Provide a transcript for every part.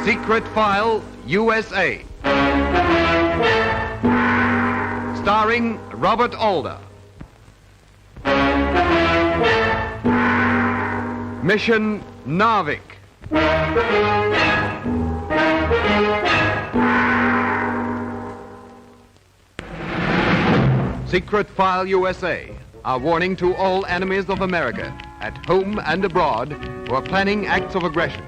Secret File, USA. Starring Robert Alda. Mission Navik. Secret File, USA. A warning to all enemies of America, at home and abroad, who are planning acts of aggression.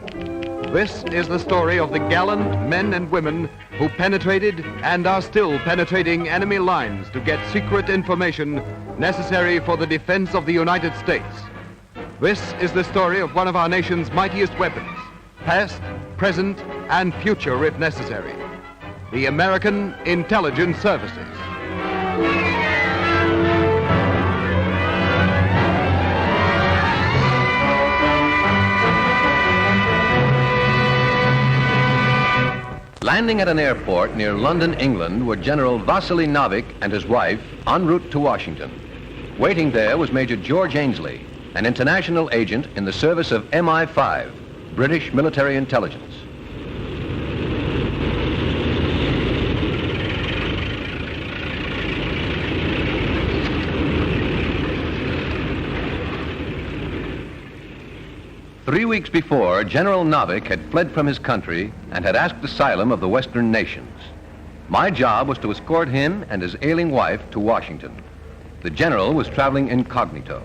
This is the story of the gallant men and women who penetrated and are still penetrating enemy lines to get secret information necessary for the defense of the United States. This is the story of one of our nation's mightiest weapons, past, present, and future if necessary, the American Intelligence Services. Landing at an airport near London, England, were General Vasily Navik and his wife en route to Washington. Waiting there was Major George Ainsley, an international agent in the service of MI5, British military intelligence. Three weeks before, General Navik had fled from his country and had asked asylum of the Western nations. My job was to escort him and his ailing wife to Washington. The general was traveling incognito.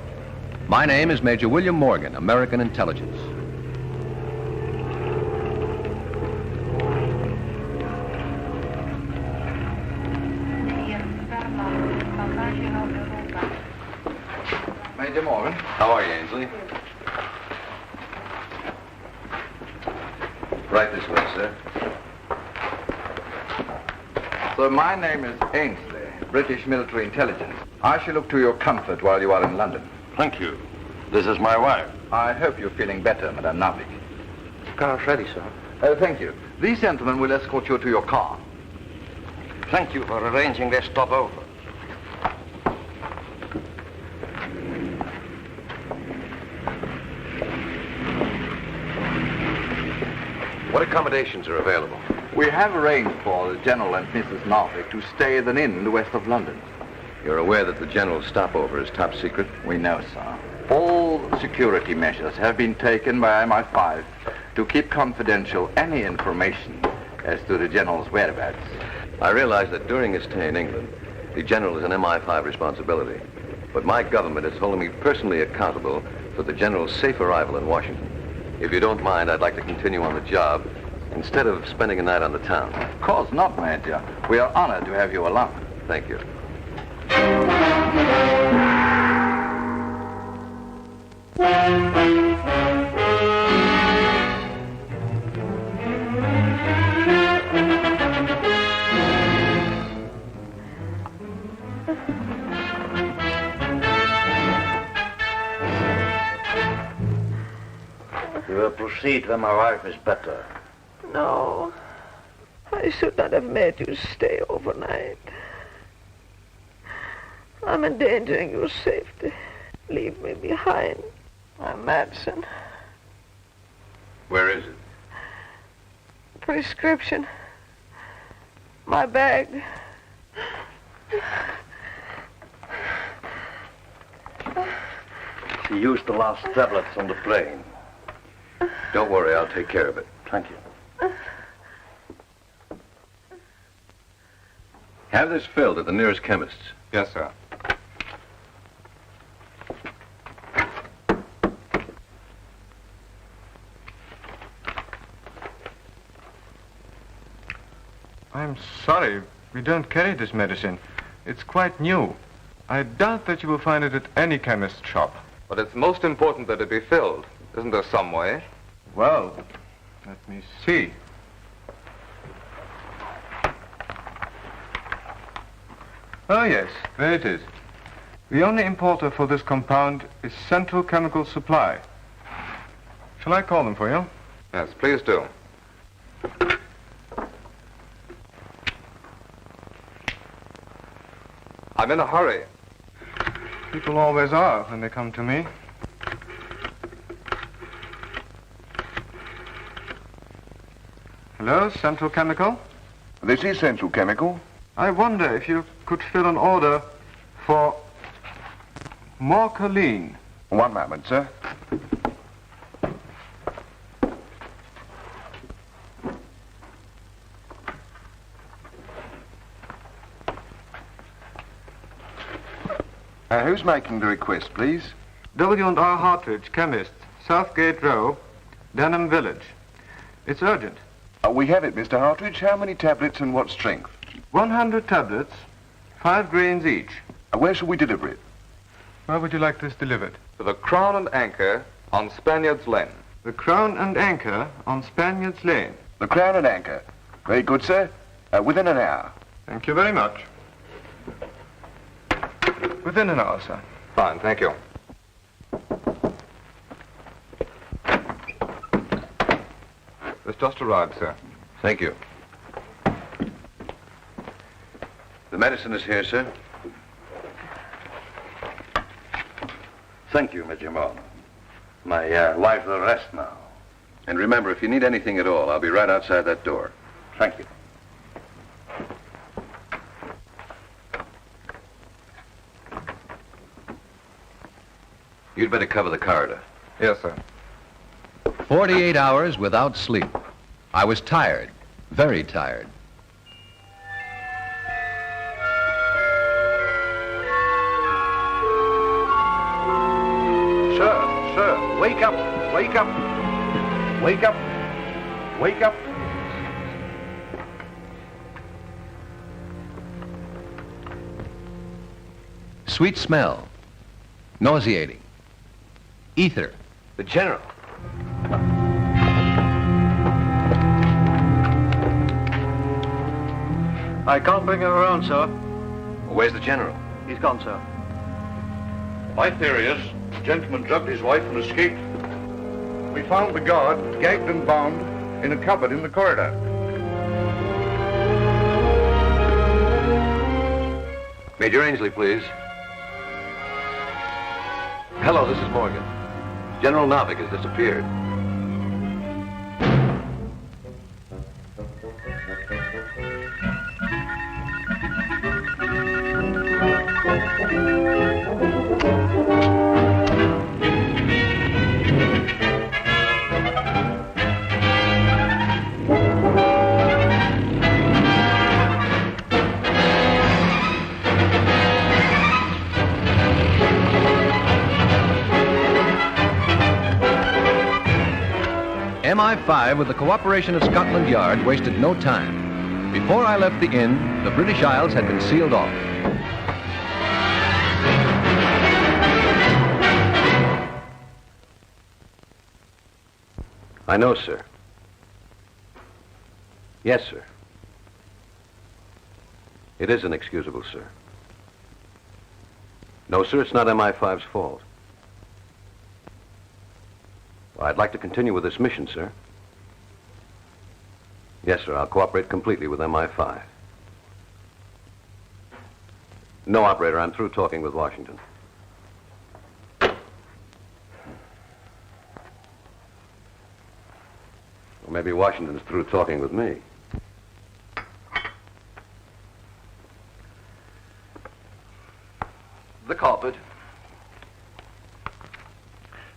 My name is Major William Morgan, American Intelligence. Major Morgan. How are you, Ainsley? Right this way, sir. So my name is Ainsley, British military intelligence. I shall look to your comfort while you are in London. Thank you. This is my wife. I hope you're feeling better, Madame Navik. Car's ready, sir. Thank you. These gentlemen will escort you to your car. Thank you for arranging this stopover. What accommodations are available? We have arranged for the General and Mrs. Navik to stay at an inn west of London. You're aware that the general's stopover is top secret? We know, sir. All security measures have been taken by MI5 to keep confidential any information as to the General's whereabouts. I realize that during his stay in England, the general is an MI5 responsibility. But my government is holding me personally accountable for the general's safe arrival in Washington. If you don't mind, I'd like to continue on the job instead of spending a night on the town. Of course not, Major. We are honored to have you along. Thank you. We will proceed when my wife is better. No, I should not have made you stay overnight. I'm endangering your safety. Leave me behind. My medicine. Where is it? Prescription. My bag. She used the last tablets on the plane. Don't worry, I'll take care of it. Thank you. Have this filled at the nearest chemist's. Yes, sir. I'm sorry, we don't carry this medicine. It's quite new. I doubt that you will find it at any chemist's shop. But it's most important that it be filled. Isn't there some way? Well, let me see. Oh, yes, there it is. The only importer for this compound is Central Chemical Supply. Shall I call them for you? Yes, please do. I'm in a hurry. People always are when they come to me. Hello, Central Chemical? This is Central Chemical. I wonder if you could fill an order for more choline. One moment, sir. Who's making the request, please? W&R Hartridge, chemist, Southgate Row, Denham Village. It's urgent. We have it, Mr. Hartridge. How many tablets and what strength? 100 tablets, 5 grains each. Where shall we deliver it? Where would you like this delivered? To the Crown and Anchor on Spaniard's Lane. The Crown and Anchor on Spaniard's Lane. The Crown and Anchor. Very good, sir. Within an hour. Thank you very much. Within an hour, sir. Fine, thank you. It's just arrived, sir. Thank you. The medicine is here, sir. Thank you, Major Moore. My wife will rest now. And remember, if you need anything at all, I'll be right outside that door. Thank you. You'd better cover the corridor. Yes, sir. 48 hours without sleep. I was tired, very tired. Sir, wake up, wake up, wake up, wake up. Sweet smell. Nauseating. Ether. The General. I can't bring her around, sir. Where's the general? He's gone, sir. My theory is the gentleman drugged his wife and escaped. We found the guard gagged and bound in a cupboard in the corridor. Major Ainsley, please. Hello, this is Morgan. General Navik has disappeared. MI5, with the cooperation of Scotland Yard, wasted no time. Before I left the inn, the British Isles had been sealed off. I know, sir. Yes, sir. It is inexcusable, sir. No, sir, it's not MI5's fault. Well, I'd like to continue with this mission, sir. Yes, sir, I'll cooperate completely with MI5. No, operator, I'm through talking with Washington. Well, maybe Washington's through talking with me. The carpet.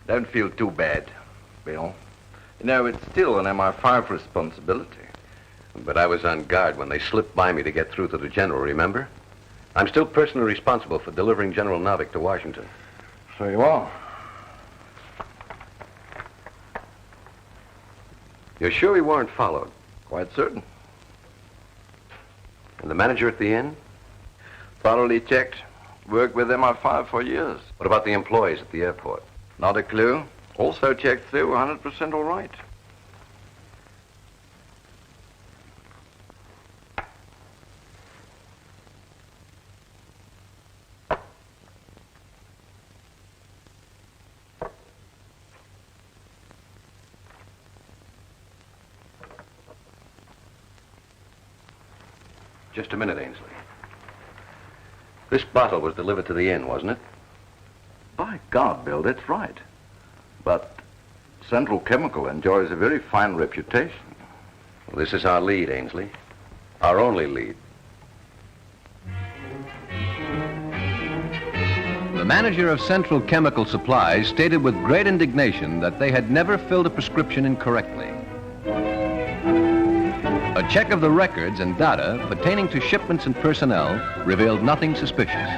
Don't feel too bad, Bill. You know, it's still an MI5 responsibility. But I was on guard when they slipped by me to get through to the general, remember? I'm still personally responsible for delivering General Navik to Washington. So you are. You're sure we weren't followed? Quite certain. And the manager at the inn? Thoroughly checked. Worked with MI5 for years. What about the employees at the airport? Not a clue. Also checked through, 100% all right. Just a minute, Ainsley. This bottle was delivered to the inn, wasn't it? By God, Bill, that's right. But Central Chemical enjoys a very fine reputation. Well, this is our lead, Ainsley. Our only lead. The manager of Central Chemical Supplies stated with great indignation that they had never filled a prescription incorrectly. A check of the records and data pertaining to shipments and personnel revealed nothing suspicious.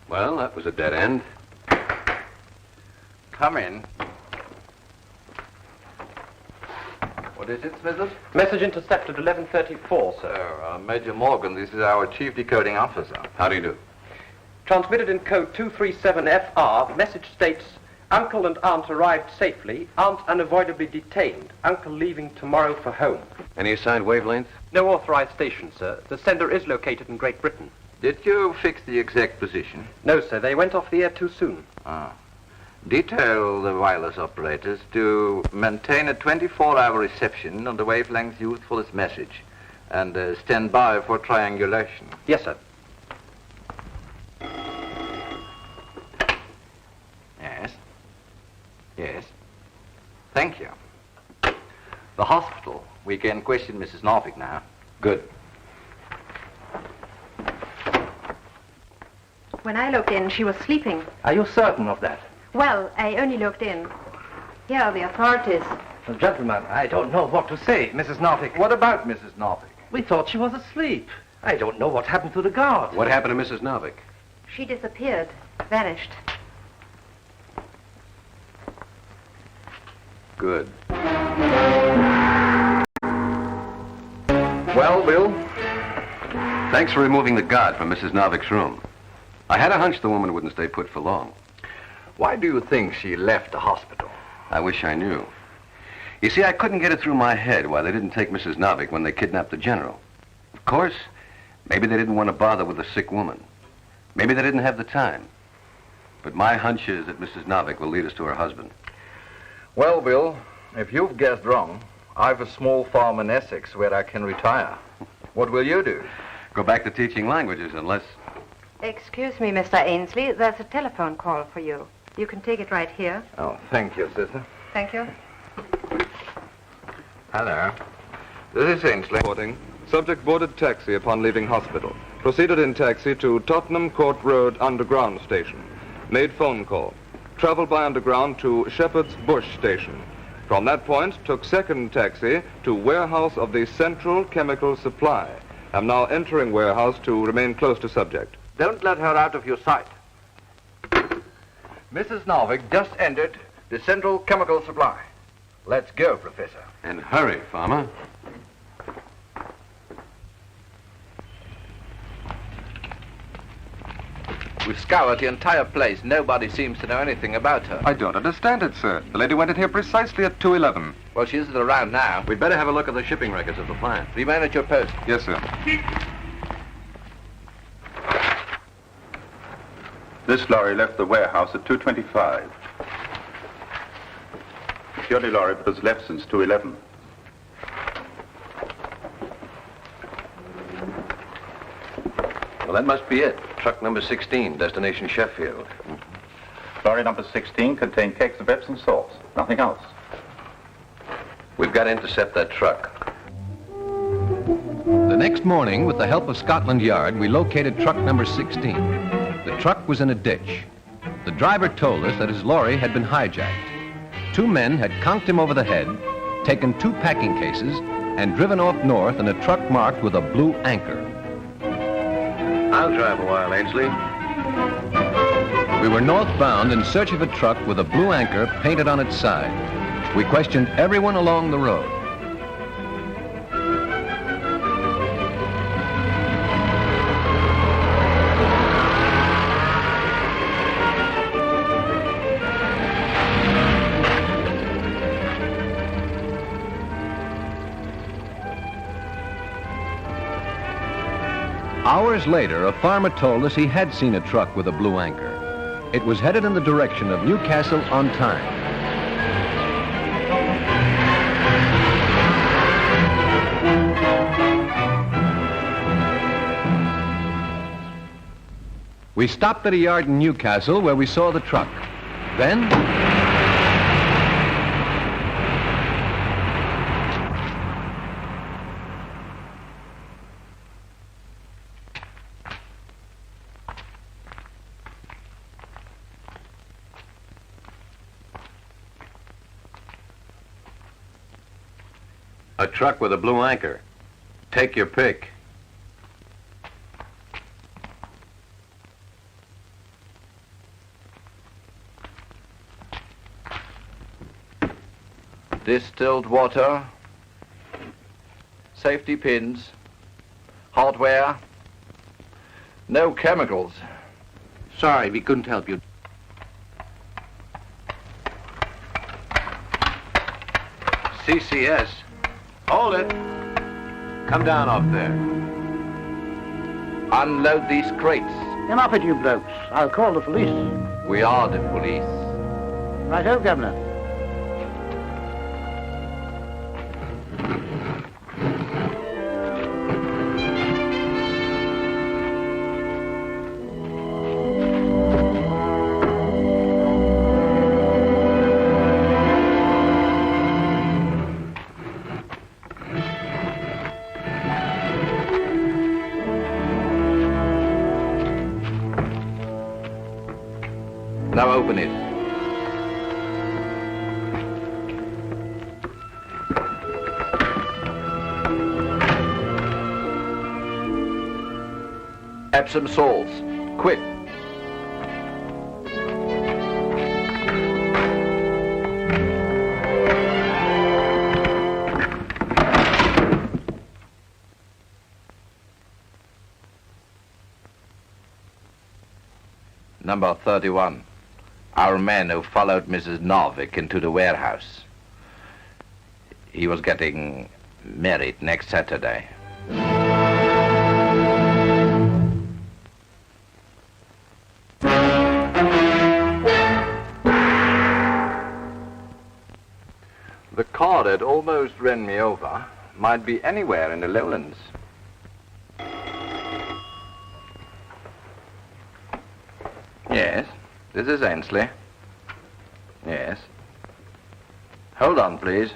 Well, that was a dead end. Come in. What is it, Smithers? Message intercepted 11:34, sir. Major Morgan, this is our chief decoding officer. How do you do? Transmitted in code 237FR, message states, Uncle and Aunt arrived safely, Aunt unavoidably detained, Uncle leaving tomorrow for home. Any assigned wavelength? No authorized station, sir. The sender is located in Great Britain. Did you fix the exact position? No, sir. They went off the air too soon. Detail the wireless operators to maintain a 24-hour reception on the wavelength used for this message and stand by for triangulation. Yes, sir. Yes. Yes. Thank you. The hospital. We can question Mrs. Navik now. Good. When I looked in, she was sleeping. Are you certain of that? Well, I only looked in. Here are the authorities. Well, gentlemen, I don't know what to say, Mrs. Navik. What about Mrs. Navik? We thought she was asleep. I don't know what happened to the guard. What happened to Mrs. Navik? She disappeared, vanished. Good. Well, Bill? Thanks for removing the guard from Mrs. Navik's room. I had a hunch the woman wouldn't stay put for long. Why do you think she left the hospital? I wish I knew. You see, I couldn't get it through my head why they didn't take Mrs. Navik when they kidnapped the general. Of course, maybe they didn't want to bother with a sick woman. Maybe they didn't have the time. But my hunch is that Mrs. Navik will lead us to her husband. Well, Bill, if you've guessed wrong, I've a small farm in Essex where I can retire. What will you do? Go back to teaching languages unless... Excuse me, Mr. Ainsley. There's a telephone call for you. You can take it right here. Oh, thank you, sister. Thank you. Hello. This is Ainsley. Reporting. Subject boarded taxi upon leaving hospital. Proceeded in taxi to Tottenham Court Road Underground Station. Made phone call. Traveled by underground to Shepherd's Bush Station. From that point, took second taxi to warehouse of the Central Chemical Supply. Am now entering warehouse to remain close to subject. Don't let her out of your sight. Mrs. Navik just entered the Central Chemical Supply. Let's go, Professor. And hurry, Farmer. We've scoured the entire place. Nobody seems to know anything about her. I don't understand it, sir. The lady went in here precisely at 2:11. Well, she isn't around now. We'd better have a look at the shipping records of the plant. Remain at your post. Yes, sir. This lorry left the warehouse at 2:25. The only lorry that has left since 2:11. Well, that must be it. Truck number 16, destination Sheffield. Lorry number 16 contained kegs of Epsom salts. Nothing else. We've got to intercept that truck. The next morning, with the help of Scotland Yard, we located truck number 16. The truck was in a ditch. The driver told us that his lorry had been hijacked. Two men had conked him over the head, taken 2 packing cases, and driven off north in a truck marked with a blue anchor. I'll drive a while, Ainsley. We were northbound in search of a truck with a blue anchor painted on its side. We questioned everyone along the road. Hours later, a farmer told us he had seen a truck with a blue anchor. It was headed in the direction of Newcastle on Tyne. We stopped at a yard in Newcastle where we saw the truck. Then, a truck with a blue anchor. Take your pick. Distilled water, safety pins, hardware, no chemicals. Sorry, we couldn't help you. CCS. Hold it. Come down off there. Unload these crates. Enough it, you blokes. I'll call the police. We are the police. Right-o, Governor. Now open it. Epsom salts. Quick. Number 31. Our man who followed Mrs. Navik into the warehouse. He was getting married next Saturday. The car that almost ran me over might be anywhere in the lowlands. Yes, this is Ainsley. Yes. Hold on, please.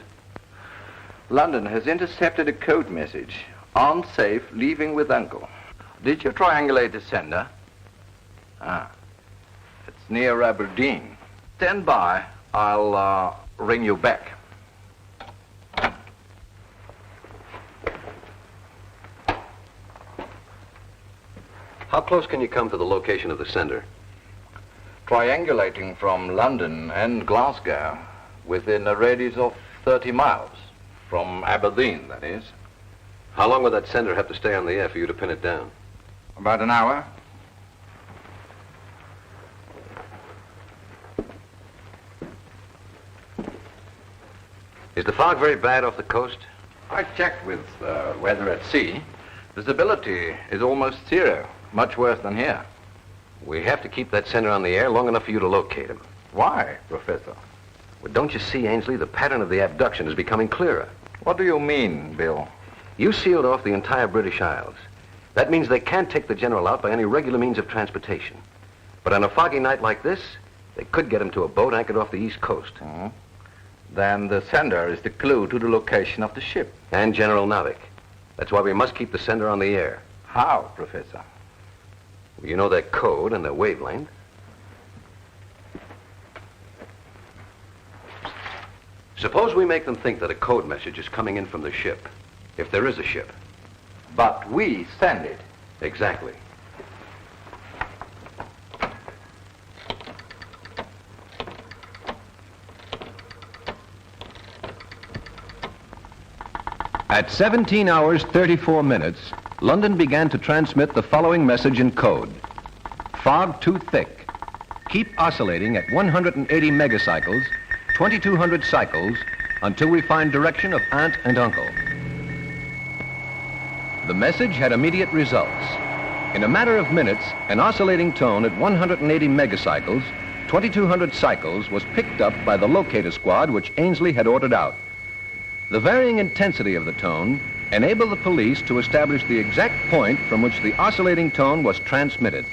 London has intercepted a code message. Aren't safe, leaving with Uncle. Did you triangulate the sender? Ah, it's near Aberdeen. Stand by. I'll ring you back. How close can you come to the location of the sender? Triangulating from London and Glasgow within a radius of 30 miles. From Aberdeen, that is. How long would that sender have to stay on the air for you to pin it down? About an hour. Is the fog very bad off the coast? I checked with weather at sea. Visibility is almost zero. Much worse than here. We have to keep that sender on the air long enough for you to locate him. Why, Professor? Well, don't you see, Ainsley, the pattern of the abduction is becoming clearer. What do you mean, Bill? You sealed off the entire British Isles. That means they can't take the general out by any regular means of transportation. But on a foggy night like this, they could get him to a boat anchored off the east coast. Mm-hmm. Then the sender is the clue to the location of the ship. And General Navik. That's why we must keep the sender on the air. How, Professor? You know their code and their wavelength. Suppose we make them think that a code message is coming in from the ship, if there is a ship. But we send it. Exactly. At 17 hours 34 minutes, London began to transmit the following message in code. Fog too thick. Keep oscillating at 180 megacycles, 2200 cycles, until we find direction of aunt and uncle. The message had immediate results. In a matter of minutes, an oscillating tone at 180 megacycles, 2200 cycles, was picked up by the locator squad which Ainsley had ordered out. The varying intensity of the tone enabled the police to establish the exact point from which the oscillating tone was transmitted.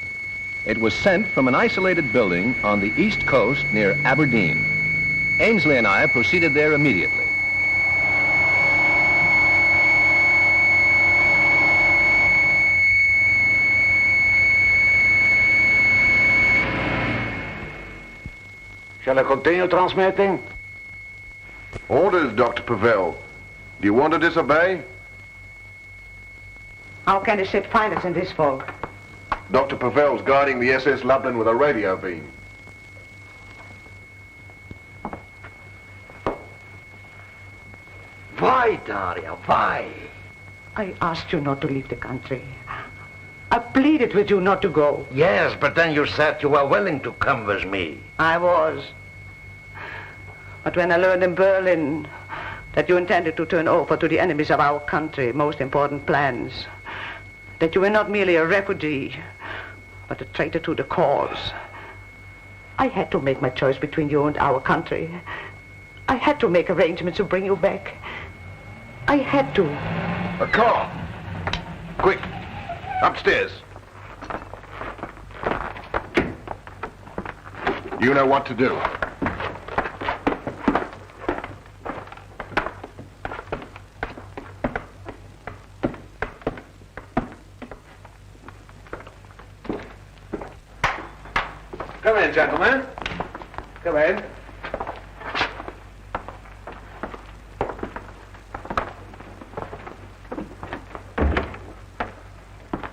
It was sent from an isolated building on the east coast near Aberdeen. Ainsley and I proceeded there immediately. Shall I continue transmitting? Orders, Dr. Pavel. Do you want to disobey? How can the ship find us in this fog? Dr. Pavel's guiding the SS Lublin with a radio beam. Why, Daria, why? I asked you not to leave the country. I pleaded with you not to go. Yes, but then you said you were willing to come with me. I was. But when I learned in Berlin that you intended to turn over to the enemies of our country most important plans, that you were not merely a refugee, but a traitor to the cause, I had to make my choice between you and our country. I had to make arrangements to bring you back. I had to. A car! Quick! Upstairs! You know what to do. Come in, gentlemen. Come in.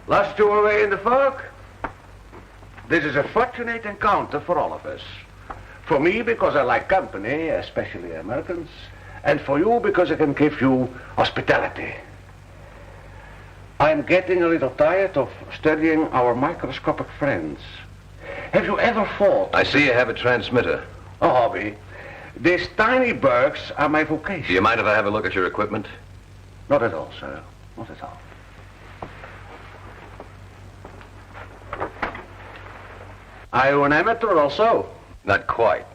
Lost you away in the fog? This is a fortunate encounter for all of us. For me, because I like company, especially Americans, and for you, because I can give you hospitality. I'm getting a little tired of studying our microscopic friends. Have you ever thought... I see you have a transmitter. A hobby. These tiny bergs are my vocation. Do you mind if I have a look at your equipment? Not at all, sir. Not at all. Are you an amateur also? Not quite.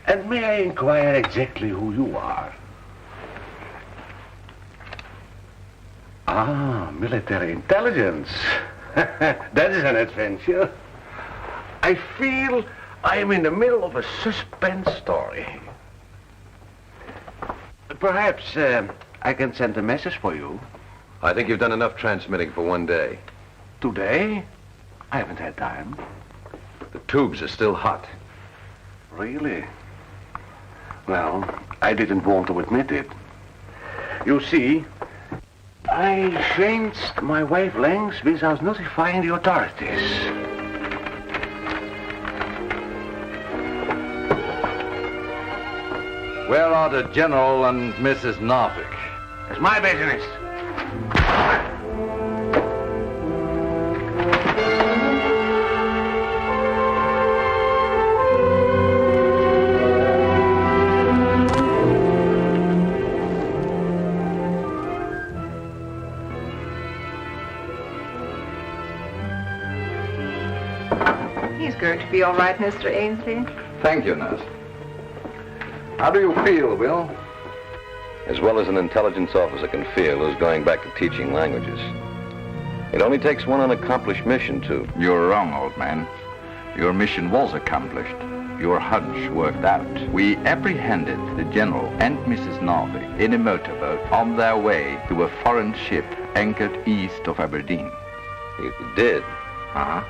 And may I inquire exactly who you are? Ah, military intelligence. That is an adventure. I feel I am in the middle of a suspense story. Perhaps I can send a message for you. I think you've done enough transmitting for one day. Today? I haven't had time. The tubes are still hot. Really? Well, I didn't want to admit it. You see, I changed my wavelengths without notifying the authorities. Where are the General and Mrs. Navik? It's my business. He's going to be all right, Mr. Ainsley. Thank you, nurse. How do you feel, Will? As well as an intelligence officer can feel who's going back to teaching languages. It only takes one unaccomplished mission to... You're wrong, old man. Your mission was accomplished. Your hunch worked out. We apprehended the General and Mrs. Navik in a motorboat on their way to a foreign ship anchored east of Aberdeen. You did? Uh-huh.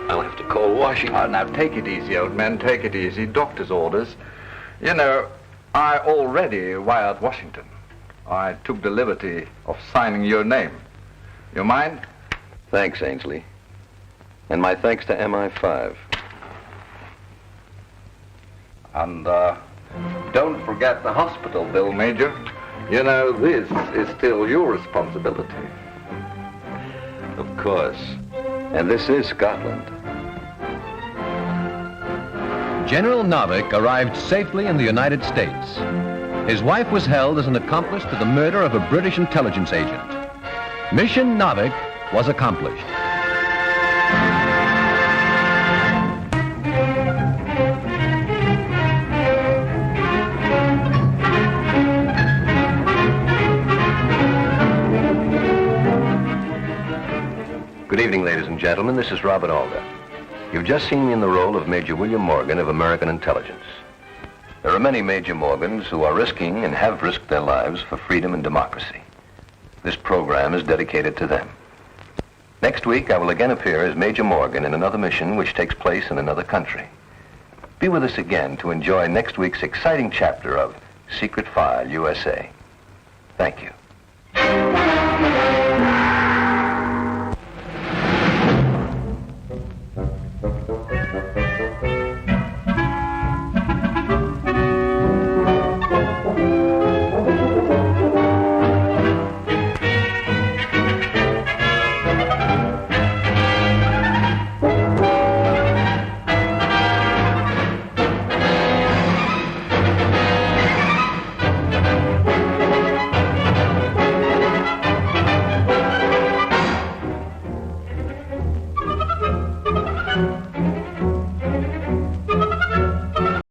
I'll have to call Washington. Oh, now take it easy, old man. Take it easy. Doctor's orders. You know, I already wired Washington. I took the liberty of signing your name. You mind? Thanks, Ainsley. And my thanks to MI5. And don't forget the hospital bill, Major. You know, this is still your responsibility. Of course. And this is Scotland. General Navik arrived safely in the United States. His wife was held as an accomplice to the murder of a British intelligence agent. Mission Navik was accomplished. Good evening, ladies and gentlemen, this is Robert Alda. You've just seen me in the role of Major William Morgan of American Intelligence. There are many Major Morgans who are risking and have risked their lives for freedom and democracy. This program is dedicated to them. Next week, I will again appear as Major Morgan in another mission which takes place in another country. Be with us again to enjoy next week's exciting chapter of Secret File USA. Thank you.